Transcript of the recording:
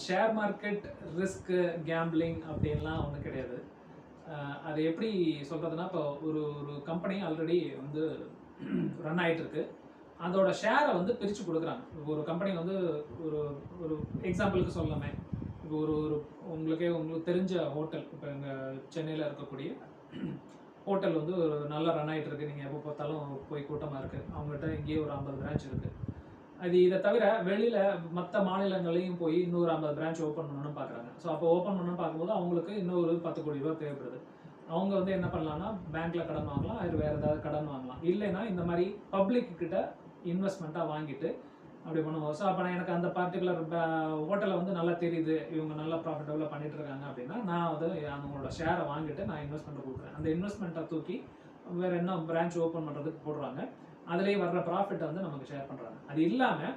Share market risk gambling அப்படின்லாம் ஒன்றும் கிடையாது. அது எப்படி சொல்கிறதுனா, இப்போ ஒரு ஒரு கம்பெனி ஆல்ரெடி வந்து ரன் ஆகிட்டு இருக்கு. அதோட ஷேரை வந்து பிரித்து கொடுக்குறாங்க. இப்போ ஒரு கம்பெனி வந்து ஒரு ஒரு எக்ஸாம்பிளுக்கு சொல்லலாமே, இப்போ ஒரு ஒரு உங்களுக்கு தெரிஞ்ச ஹோட்டல், இப்போ எங்கள் சென்னையில் இருக்கக்கூடிய ஹோட்டல் வந்து ஒரு நல்லா ரன் ஆகிட்டு இருக்கு. நீங்கள் எப்போ பார்த்தாலும் போய் கூட்டமாக இருக்குது. அவங்ககிட்ட இங்கேயே ஒரு 50 பிரான்ச் இருக்குது. அது இதை தவிர வெளியில் மற்ற மாநிலங்களையும் போய் இன்னொரு 50 பிரான்ச் ஓப்பன் பண்ணணும்னு பார்க்குறாங்க. ஸோ அப்போ ஓப்பன் பண்ணணும்னு பார்க்கும்போது அவங்களுக்கு இன்னொரு 10 கோடி ரூபா தேவைப்படுது. அவங்க வந்து என்ன பண்ணலாம்னா, பேங்க்கில் கடன் வாங்கலாம், அது வேறு ஏதாவது கடன் வாங்கலாம். இல்லைன்னா இந்த மாதிரி பப்ளிக் கிட்ட இன்வெஸ்ட்மெண்ட்டாக வாங்கிட்டு அப்படி பண்ணுவோம். ஸோ அப்போ எனக்கு அந்த பர்டிகுலர் ஹோட்டலை வந்து நல்லா தெரியுது, இவங்க நல்லா ப்ராஃபிட்டபுளாக பண்ணிட்டு இருக்காங்க அப்படின்னா, நான் வந்து அவங்களோட ஷேரை வாங்கிட்டு நான் இன்வெஸ்ட்மெண்ட்டை கொடுக்குறேன். அந்த இன்வெஸ்ட்மெண்ட்டை தூக்கி வேறு என்ன பிரான்ச் ஓப்பன் பண்ணுறதுக்கு போடுறாங்க. அதுலேயே வர்ற ப்ராஃபிட்டை வந்து நமக்கு ஷேர் பண்ணுறாங்க. அது இல்லாமல்